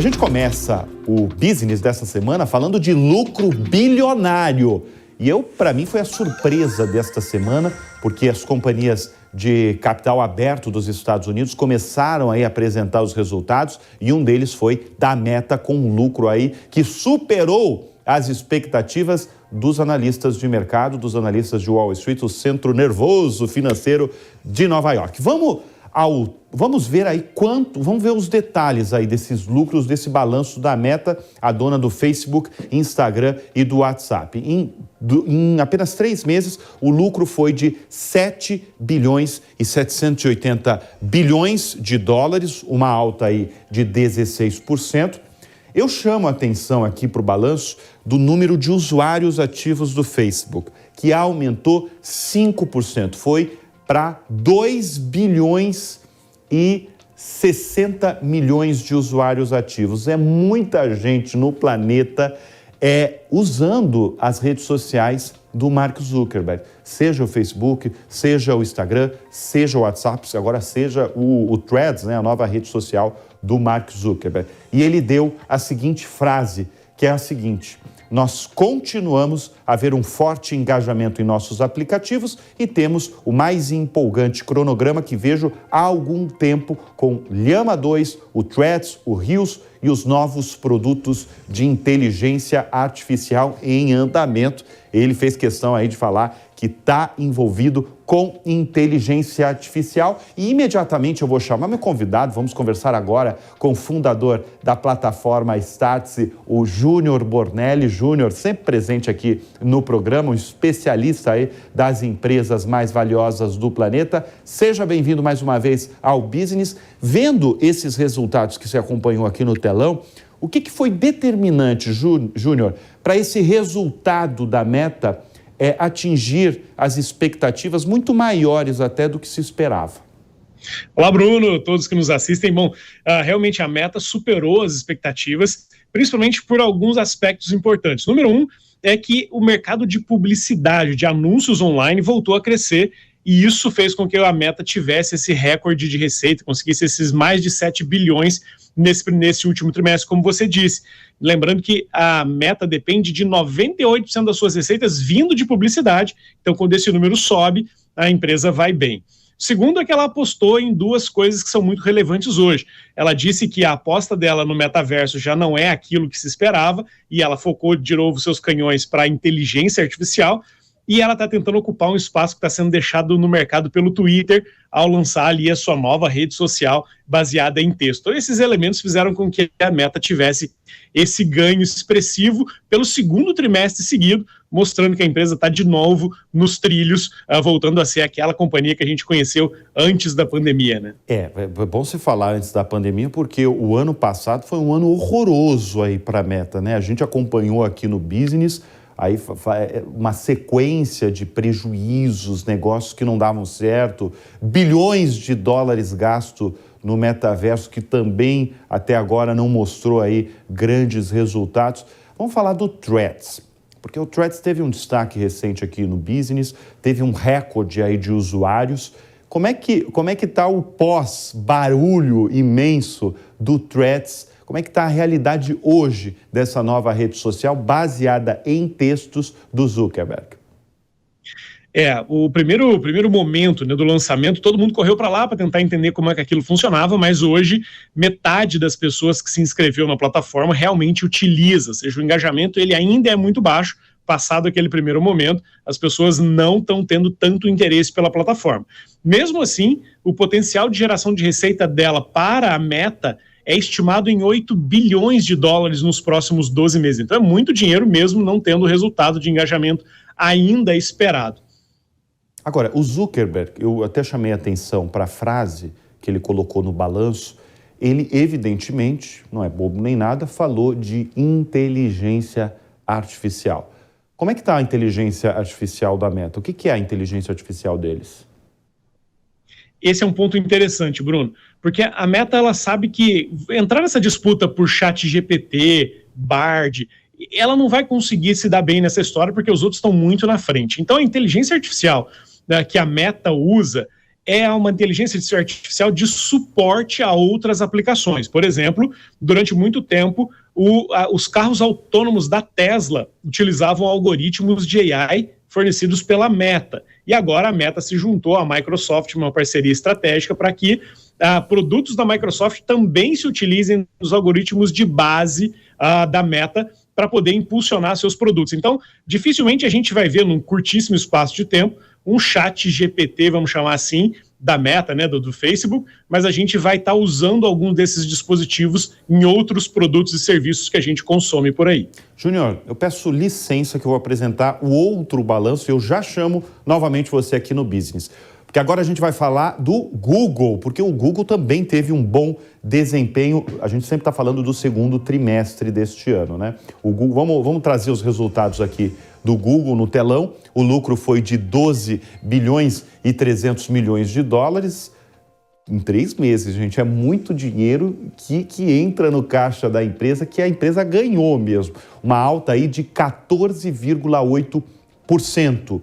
A gente começa o business dessa semana falando de lucro bilionário. E para mim, foi a surpresa desta semana, porque as companhias de capital aberto dos Estados Unidos começaram aí a apresentar os resultados e um deles foi da Meta, com um lucro aí que superou as expectativas dos analistas de mercado, dos analistas de Wall Street, o centro nervoso financeiro de Nova York. Vamos ver aí vamos ver os detalhes aí desses lucros, desse balanço da Meta, a dona do Facebook, Instagram e do WhatsApp. Em apenas 3 meses, o lucro foi de 7 bilhões e 780 bilhões de dólares, uma alta aí de 16%. Eu chamo a atenção aqui para o balanço do número de usuários ativos do Facebook, que aumentou 5%, foi para 2 bilhões e 60 milhões de usuários ativos. É muita gente no planeta usando as redes sociais do Mark Zuckerberg, seja o Facebook, seja o Instagram, seja o WhatsApp, agora seja o Threads, né, a nova rede social do Mark Zuckerberg. E ele deu a seguinte frase, que é a seguinte: nós continuamos a ver um forte engajamento em nossos aplicativos e temos o mais empolgante cronograma que vejo há algum tempo, com Llama 2, o Threads, o Reels e os novos produtos de inteligência artificial em andamento. Ele fez questão aí de falar que está envolvido com inteligência artificial. E imediatamente eu vou chamar meu convidado, vamos conversar agora com o fundador da plataforma Startse, o Júnior Bornelli. Júnior, sempre presente aqui no programa, um especialista aí das empresas mais valiosas do planeta. Seja bem-vindo mais uma vez ao Business. Vendo esses resultados que você acompanhou aqui no telão, o que foi determinante, Júnior, para esse resultado da Meta atingir as expectativas muito maiores até do que se esperava? Olá, Bruno, todos que nos assistem. Bom, realmente a Meta superou as expectativas, principalmente por alguns aspectos importantes. Número 1 é que o mercado de publicidade, de anúncios online, voltou a crescer, e isso fez com que a Meta tivesse esse recorde de receita, conseguisse esses mais de 7 bilhões nesse último trimestre, como você disse. Lembrando que a Meta depende de 98% das suas receitas vindo de publicidade, então quando esse número sobe, a empresa vai bem. Segundo é que ela apostou em 2 coisas que são muito relevantes hoje. Ela disse que a aposta dela no metaverso já não é aquilo que se esperava, e ela focou de novo seus canhões para a inteligência artificial, e ela está tentando ocupar um espaço que está sendo deixado no mercado pelo Twitter, ao lançar ali a sua nova rede social baseada em texto. Então, esses elementos fizeram com que a Meta tivesse esse ganho expressivo pelo segundo trimestre seguido, mostrando que a empresa está de novo nos trilhos, voltando a ser aquela companhia que a gente conheceu antes da pandemia, né? É bom você falar antes da pandemia, porque o ano passado foi um ano horroroso aí para a Meta, né? A gente acompanhou aqui no Business aí uma sequência de prejuízos, negócios que não davam certo, bilhões de dólares gastos no metaverso, que também até agora não mostrou aí grandes resultados. Vamos falar do Threads, porque o Threads teve um destaque recente aqui no Business, teve um recorde aí de usuários. Como é que está o pós-barulho imenso do Threads? Como é que está a realidade hoje dessa nova rede social baseada em textos do Zuckerberg? O primeiro momento, né, do lançamento, todo mundo correu para lá para tentar entender como é que aquilo funcionava, mas hoje metade das pessoas que se inscreveu na plataforma realmente utiliza, ou seja, o engajamento ele ainda é muito baixo. Passado aquele primeiro momento, as pessoas não estão tendo tanto interesse pela plataforma. Mesmo assim, o potencial de geração de receita dela para a Meta é estimado em 8 bilhões de dólares nos próximos 12 meses. Então é muito dinheiro mesmo não tendo o resultado de engajamento ainda esperado. Agora, o Zuckerberg, eu até chamei a atenção para a frase que ele colocou no balanço. Ele, evidentemente, não é bobo nem nada, falou de inteligência artificial. Como é que está a inteligência artificial da Meta? O que é a inteligência artificial deles? Esse é um ponto interessante, Bruno, porque a Meta ela sabe que entrar nessa disputa por ChatGPT, Bard, ela não vai conseguir se dar bem nessa história porque os outros estão muito na frente. Então a inteligência artificial, né, que a Meta usa é uma inteligência artificial de suporte a outras aplicações. Por exemplo, durante muito tempo, os carros autônomos da Tesla utilizavam algoritmos de AI fornecidos pela Meta. E agora a Meta se juntou à Microsoft, uma parceria estratégica, para que produtos da Microsoft também se utilizem nos algoritmos de base da Meta para poder impulsionar seus produtos. Então, dificilmente a gente vai ver, num curtíssimo espaço de tempo, um chat GPT, vamos chamar assim, da Meta, né, do Facebook, mas a gente vai estar usando algum desses dispositivos em outros produtos e serviços que a gente consome por aí. Júnior, eu peço licença que eu vou apresentar o outro balanço e eu já chamo novamente você aqui no Business. Porque agora a gente vai falar do Google, porque o Google também teve um bom desempenho. A gente sempre está falando do segundo trimestre deste ano, né? O Google, vamos trazer os resultados aqui do Google no telão. O lucro foi de 12 bilhões e 300 milhões de dólares em 3 meses, gente. É muito dinheiro que entra no caixa da empresa, que a empresa ganhou mesmo. Uma alta aí de 14,8%.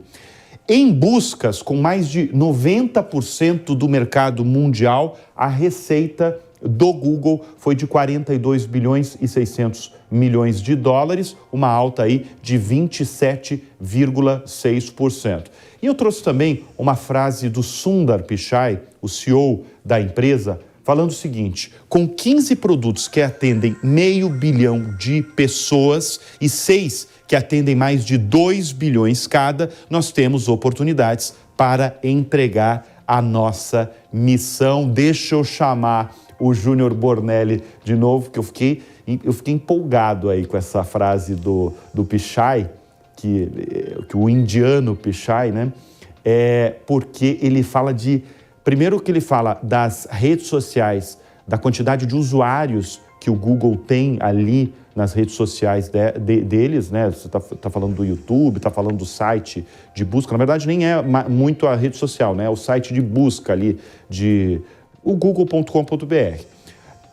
Em buscas com mais de 90% do mercado mundial, a receita do Google foi de 42 bilhões e 600 milhões de dólares, uma alta aí de 27,6%. E eu trouxe também uma frase do Sundar Pichai, o CEO da empresa, falando o seguinte: com 15 produtos que atendem 500 milhão de pessoas e 6 que atendem mais de 2 bilhões cada, nós temos oportunidades para entregar a nossa missão. Deixa eu chamar o Júnior Bornelli de novo, que eu fiquei empolgado aí com essa frase do Pichai, que o indiano Pichai, né? Porque ele fala primeiro que ele fala das redes sociais, da quantidade de usuários que o Google tem ali nas redes sociais deles, né? Você tá falando do YouTube, está falando do site de busca. Na verdade, nem é muito a rede social, né? É o site de busca ali, o google.com.br.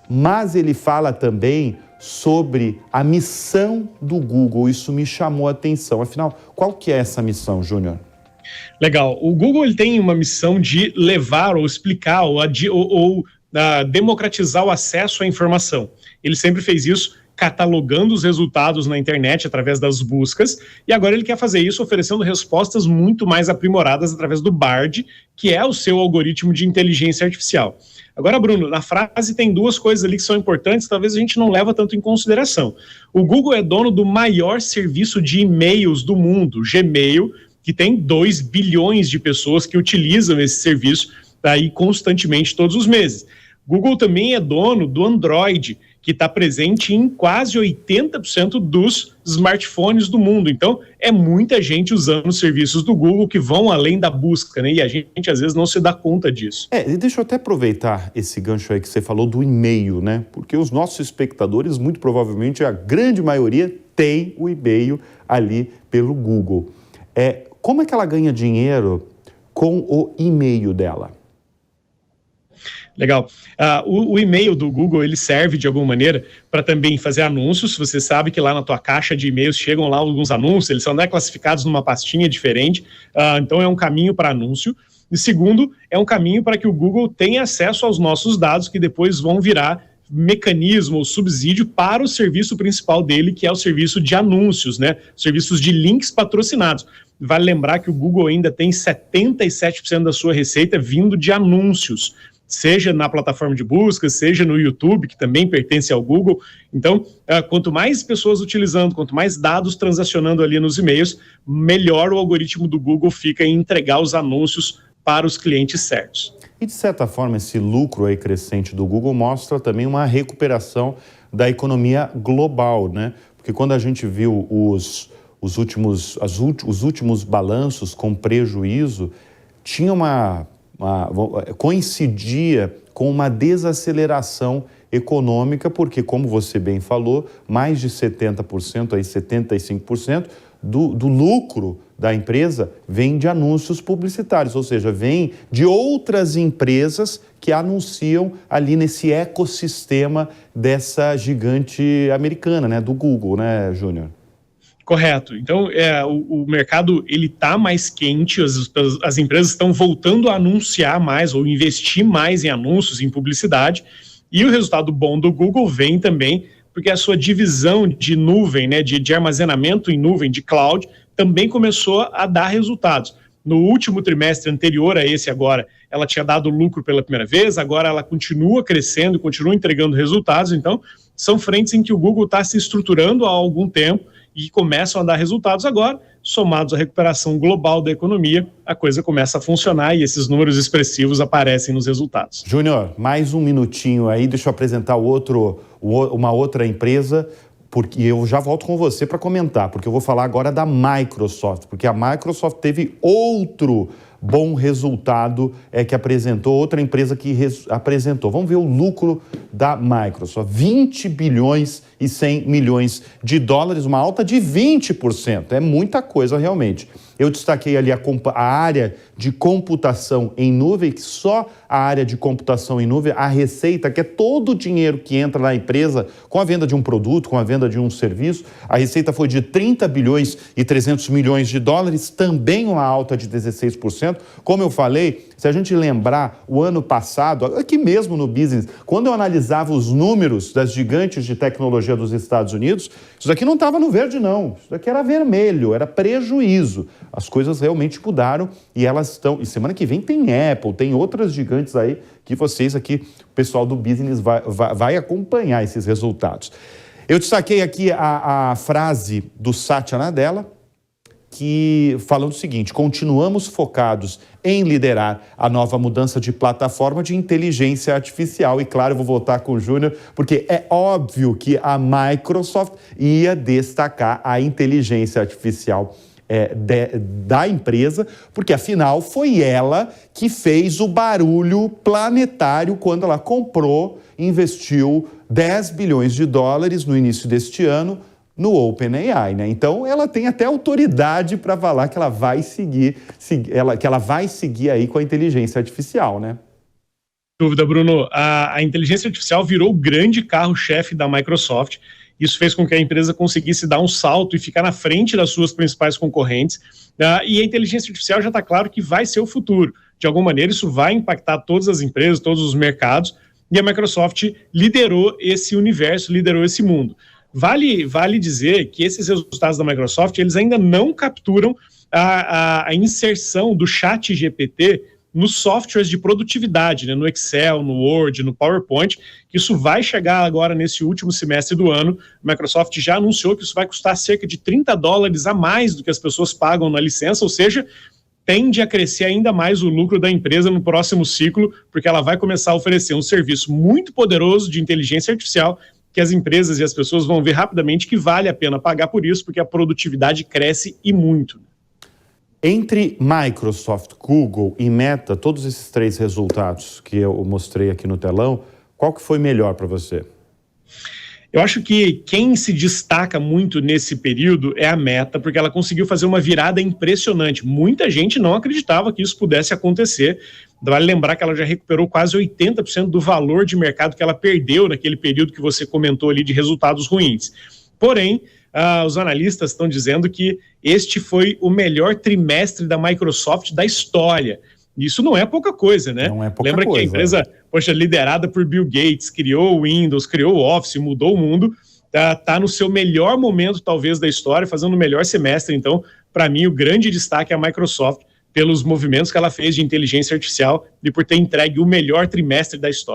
Mas ele fala também sobre a missão do Google. Isso me chamou a atenção. Afinal, qual que é essa missão, Júnior? Legal. O Google ele tem uma missão de levar ou explicar ou democratizar o acesso à informação. Ele sempre fez isso catalogando os resultados na internet através das buscas, e agora ele quer fazer isso oferecendo respostas muito mais aprimoradas através do Bard, que é o seu algoritmo de inteligência artificial. Agora, Bruno, na frase tem 2 coisas ali que são importantes, talvez a gente não leva tanto em consideração. O Google é dono do maior serviço de e-mails do mundo, Gmail, que tem 2 bilhões de pessoas que utilizam esse serviço aí constantemente todos os meses. Google também é dono do Android, que está presente em quase 80% dos smartphones do mundo. Então, é muita gente usando os serviços do Google que vão além da busca, né? E a gente, às vezes, não se dá conta disso. E deixa eu até aproveitar esse gancho aí que você falou do e-mail, né? Porque os nossos espectadores, muito provavelmente, a grande maioria, tem o e-mail ali pelo Google. Como é que ela ganha dinheiro com o e-mail dela? Legal. O e-mail do Google, ele serve de alguma maneira para também fazer anúncios. Você sabe que lá na tua caixa de e-mails chegam lá alguns anúncios, eles são classificados numa pastinha diferente, então é um caminho para anúncio. E segundo, é um caminho para que o Google tenha acesso aos nossos dados, que depois vão virar mecanismo ou subsídio para o serviço principal dele, que é o serviço de anúncios, né? Serviços de links patrocinados. Vale lembrar que o Google ainda tem 77% da sua receita vindo de anúncios, seja na plataforma de busca, seja no YouTube, que também pertence ao Google. Então, quanto mais pessoas utilizando, quanto mais dados transacionando ali nos e-mails, melhor o algoritmo do Google fica em entregar os anúncios para os clientes certos. E, de certa forma, esse lucro aí crescente do Google mostra também uma recuperação da economia global, né? Porque quando a gente viu os últimos balanços com prejuízo, tinha coincidia com uma desaceleração econômica, porque, como você bem falou, mais de 70%, aí 75% do lucro da empresa vem de anúncios publicitários, ou seja, vem de outras empresas que anunciam ali nesse ecossistema dessa gigante americana, né, do Google, né, Júnior? Correto. Então, o mercado ele está mais quente, as empresas estão voltando a anunciar mais ou investir mais em anúncios, em publicidade, e o resultado bom do Google vem também porque a sua divisão de nuvem, né, de armazenamento em nuvem, de cloud, também começou a dar resultados. No último trimestre anterior a esse agora, ela tinha dado lucro pela primeira vez, agora ela continua crescendo, continua entregando resultados, então são frentes em que o Google está se estruturando há algum tempo e começam a dar resultados agora, somados à recuperação global da economia, a coisa começa a funcionar e esses números expressivos aparecem nos resultados. Júnior, mais um minutinho aí, deixa eu apresentar uma outra empresa, porque eu já volto com você para comentar, porque eu vou falar agora da Microsoft, porque a Microsoft teve outro bom resultado que apresentou, outra empresa que apresentou. Vamos ver o lucro da Microsoft, 20 bilhões e 100 milhões de dólares, uma alta de 20%, é muita coisa realmente. Eu destaquei ali a área de computação em nuvem, que só a área de computação em nuvem, a receita, que é todo o dinheiro que entra na empresa com a venda de um produto, com a venda de um serviço, a receita foi de 30 bilhões e 300 milhões de dólares, também uma alta de 16%. Como eu falei, se a gente lembrar o ano passado, aqui mesmo no business, quando eu analisava os números das gigantes de tecnologia dos Estados Unidos, isso daqui não estava no verde não, isso daqui era vermelho, era prejuízo. As coisas realmente mudaram e elas estão... E semana que vem tem Apple, tem outras gigantes aí que vocês aqui, o pessoal do business vai acompanhar esses resultados. Eu destaquei aqui a frase do Satya Nadella, que falando o seguinte: continuamos focados em liderar a nova mudança de plataforma de inteligência artificial. E claro, eu vou voltar com o Júnior, porque é óbvio que a Microsoft ia destacar a inteligência artificial da empresa, porque afinal foi ela que fez o barulho planetário quando ela comprou, investiu 10 bilhões de dólares no início deste ano no OpenAI, né? Então ela tem até autoridade para falar que ela vai seguir aí com a inteligência artificial, né? Dúvida, Bruno. A inteligência artificial virou o grande carro-chefe da Microsoft. Isso fez com que a empresa conseguisse dar um salto e ficar na frente das suas principais concorrentes. E a inteligência artificial já está claro que vai ser o futuro. De alguma maneira, isso vai impactar todas as empresas, todos os mercados. E a Microsoft liderou esse universo, liderou esse mundo. Vale dizer que esses resultados da Microsoft, eles ainda não capturam a inserção do ChatGPT nos softwares de produtividade, né, no Excel, no Word, no PowerPoint, que isso vai chegar agora nesse último semestre do ano. A Microsoft já anunciou que isso vai custar cerca de $30 a mais do que as pessoas pagam na licença, ou seja, tende a crescer ainda mais o lucro da empresa no próximo ciclo, porque ela vai começar a oferecer um serviço muito poderoso de inteligência artificial que as empresas e as pessoas vão ver rapidamente que vale a pena pagar por isso, porque a produtividade cresce e muito. Entre Microsoft, Google e Meta, todos esses três resultados que eu mostrei aqui no telão, qual que foi melhor para você? Eu acho que quem se destaca muito nesse período é a Meta, porque ela conseguiu fazer uma virada impressionante. Muita gente não acreditava que isso pudesse acontecer. Vale lembrar que ela já recuperou quase 80% do valor de mercado que ela perdeu naquele período que você comentou ali de resultados ruins. Porém, os analistas estão dizendo que este foi o melhor trimestre da Microsoft da história. Isso não é pouca coisa, né? Não é pouca Lembra coisa, que a empresa, liderada por Bill Gates, criou o Windows, criou o Office, mudou o mundo, tá no seu melhor momento, talvez, da história, fazendo o melhor semestre. Então, para mim, o grande destaque é a Microsoft, pelos movimentos que ela fez de inteligência artificial e por ter entregue o melhor trimestre da história.